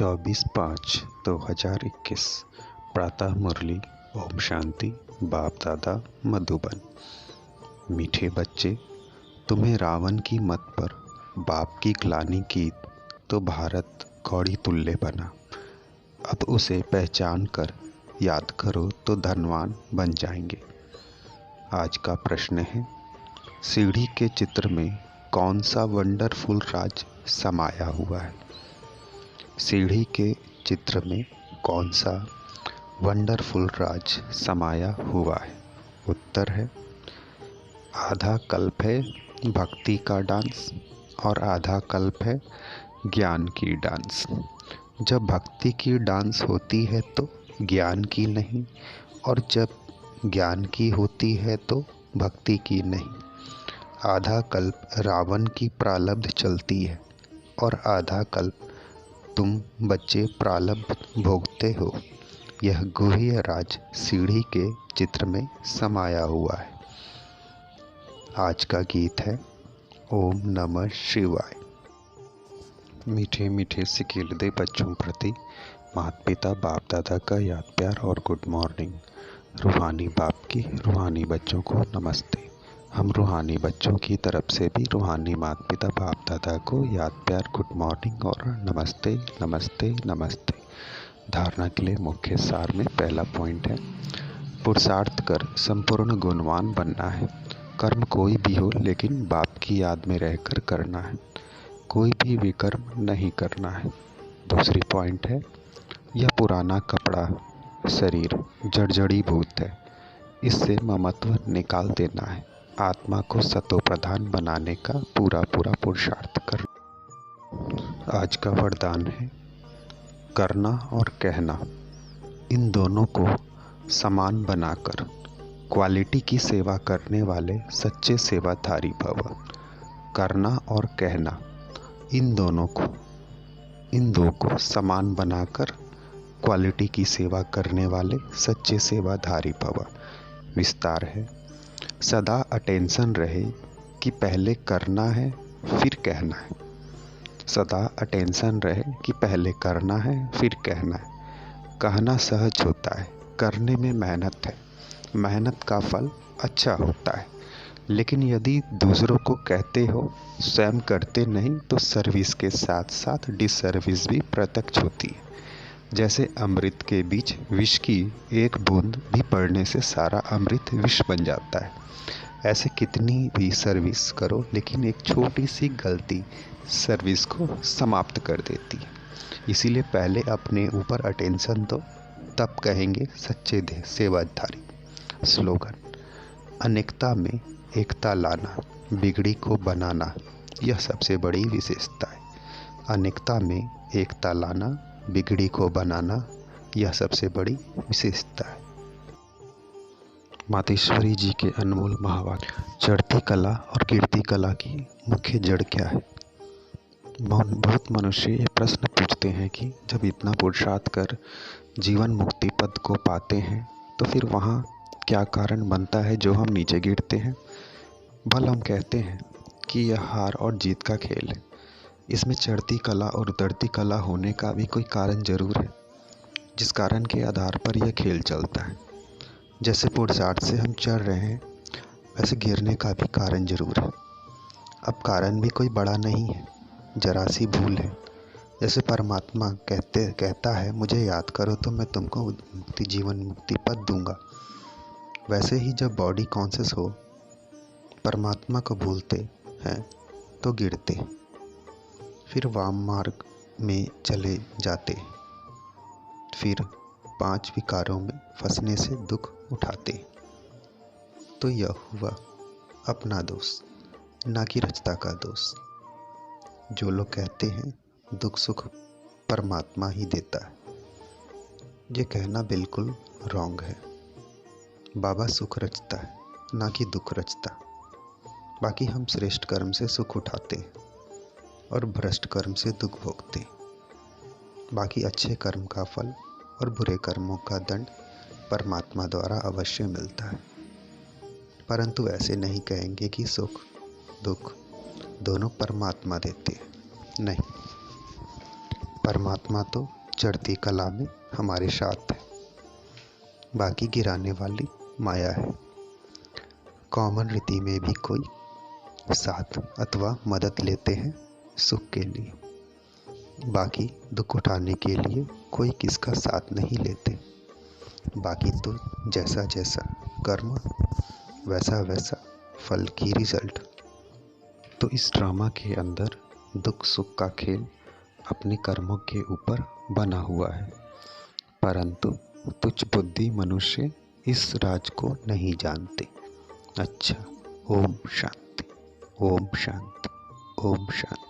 24/5/2021 प्रातः मुरली। ओम शांति। बाप दादा मधुबन। मीठे बच्चे, तुम्हें रावण की मत पर बाप की ग्लानि की तो भारत कौड़ी तुल्य बना। अब उसे पहचान कर याद करो तो धनवान बन जाएंगे। आज का प्रश्न है, सीढ़ी के चित्र में कौन सा वंडरफुल राज समाया हुआ है? सीढ़ी के चित्र में कौन सा वंडरफुल राज समाया हुआ है? उत्तर है, आधा कल्प है भक्ति का डांस और आधा कल्प है ज्ञान की डांस। जब भक्ति की डांस होती है तो ज्ञान की नहीं, और जब ज्ञान की होती है तो भक्ति की नहीं। आधा कल्प रावण की प्रारब्ध चलती है और आधा कल्प तुम बच्चे प्रारब्ध भोगते हो। यह गुह्य राज सीढ़ी के चित्र में समाया हुआ है। आज का गीत है ओम नमः शिवाय। मीठे मीठे सिकीलदे बच्चों प्रति माता पिता बाप दादा का याद प्यार और गुड मॉर्निंग। रूहानी बाप की रूहानी बच्चों को नमस्ते। हम रूहानी बच्चों की तरफ से भी रूहानी माता पिता बाप दादा को याद प्यार गुड मॉर्निंग और नमस्ते नमस्ते नमस्ते। धारणा के लिए मुख्य सार में पहला पॉइंट है, पुरुषार्थ कर संपूर्ण गुणवान बनना है। कर्म कोई भी हो लेकिन बाप की याद में रहकर करना है। कोई भी विकर्म नहीं करना है। दूसरी पॉइंट है, यह पुराना कपड़ा शरीर जड़जड़ी भूत है, इससे ममत्व निकाल देना है। आत्मा को सतो प्रधान बनाने का पूरा पुरुषार्थ करना। आज का वरदान है, करना और कहना इन दोनों को समान बनाकर क्वालिटी की सेवा करने वाले सच्चे सेवाधारी भव। करना और कहना इन दो को समान बनाकर क्वालिटी की सेवा करने वाले सच्चे सेवाधारी भव। विस्तार है, सदा अटेंशन रहे कि पहले करना है फिर कहना है। सदा अटेंशन रहे कि पहले करना है फिर कहना है। कहना सहज होता है, करने में मेहनत है। मेहनत का फल अच्छा होता है, लेकिन यदि दूसरों को कहते हो स्वयं करते नहीं तो सर्विस के साथ साथ डिसर्विस भी प्रत्यक्ष होती है। जैसे अमृत के बीच विष की एक बूंद भी पड़ने से सारा अमृत विष बन जाता है। ऐसे कितनी भी सर्विस करो लेकिन एक छोटी सी गलती सर्विस को समाप्त कर देती है। इसीलिए पहले अपने ऊपर अटेंशन दो, तब कहेंगे सच्चे सेवाधारी। स्लोगन, अनेकता में एकता लाना, बिगड़ी को बनाना, यह सबसे बड़ी विशेषता है। अनेकता में एकता लाना, बिगड़ी को बनाना, यह सबसे बड़ी विशेषता है। मातेश्वरी जी के अनमोल महावाक्य। चढ़ती कला और गिरती कला की मुख्य जड़ क्या है? बहुत मनुष्य ये प्रश्न पूछते हैं कि जब इतना पुरुषार्थ कर जीवन मुक्ति पद को पाते हैं तो फिर वहाँ क्या कारण बनता है जो हम नीचे गिरते हैं? भल हम कहते हैं कि यह हार और जीत का खेल है। इसमें चढ़ती कला और उतरती कला होने का भी कोई कारण जरूर है, जिस कारण के आधार पर यह खेल चलता है। जैसे पुरुषार्थ से हम चढ़ रहे हैं, वैसे गिरने का भी कारण जरूर है। अब कारण भी कोई बड़ा नहीं है, जरा सी भूल है। जैसे परमात्मा कहता है मुझे याद करो तो मैं तुमको जीवन मुक्ति पद दूंगा, वैसे ही जब बॉडी कॉन्शियस हो परमात्मा को भूलते हैं तो गिरते, फिर वाम मार्ग में चले जाते, फिर 5 विकारों में फंसने से दुख उठाते। तो यह हुआ अपना दोष, ना कि रचता का दोष। जो लोग कहते हैं दुख सुख परमात्मा ही देता है, ये कहना बिल्कुल रॉन्ग है। बाबा सुख रचता है, ना कि दुख रचता। बाकी हम श्रेष्ठ कर्म से सुख उठाते और भ्रष्ट कर्म से दुख भोगते। बाकी अच्छे कर्म का फल और बुरे कर्मों का दंड परमात्मा द्वारा अवश्य मिलता है। परंतु ऐसे नहीं कहेंगे कि सुख दुख दोनों परमात्मा देते हैं, नहीं। परमात्मा तो चढ़ती कला में हमारे साथ है, बाकी गिराने वाली माया है। कॉमन रीति में भी कोई साथ अथवा मदद लेते हैं सुख के लिए, बाकी दुख उठाने के लिए कोई किसका साथ नहीं लेते। बाकी तो जैसा जैसा कर्म वैसा वैसा फल की रिजल्ट। तो इस ड्रामा के अंदर दुख सुख का खेल अपने कर्मों के ऊपर बना हुआ है, परंतु तुच्छ बुद्धि मनुष्य इस राज को नहीं जानते। अच्छा, ओम शांति, ओम शांति, ओम शांति।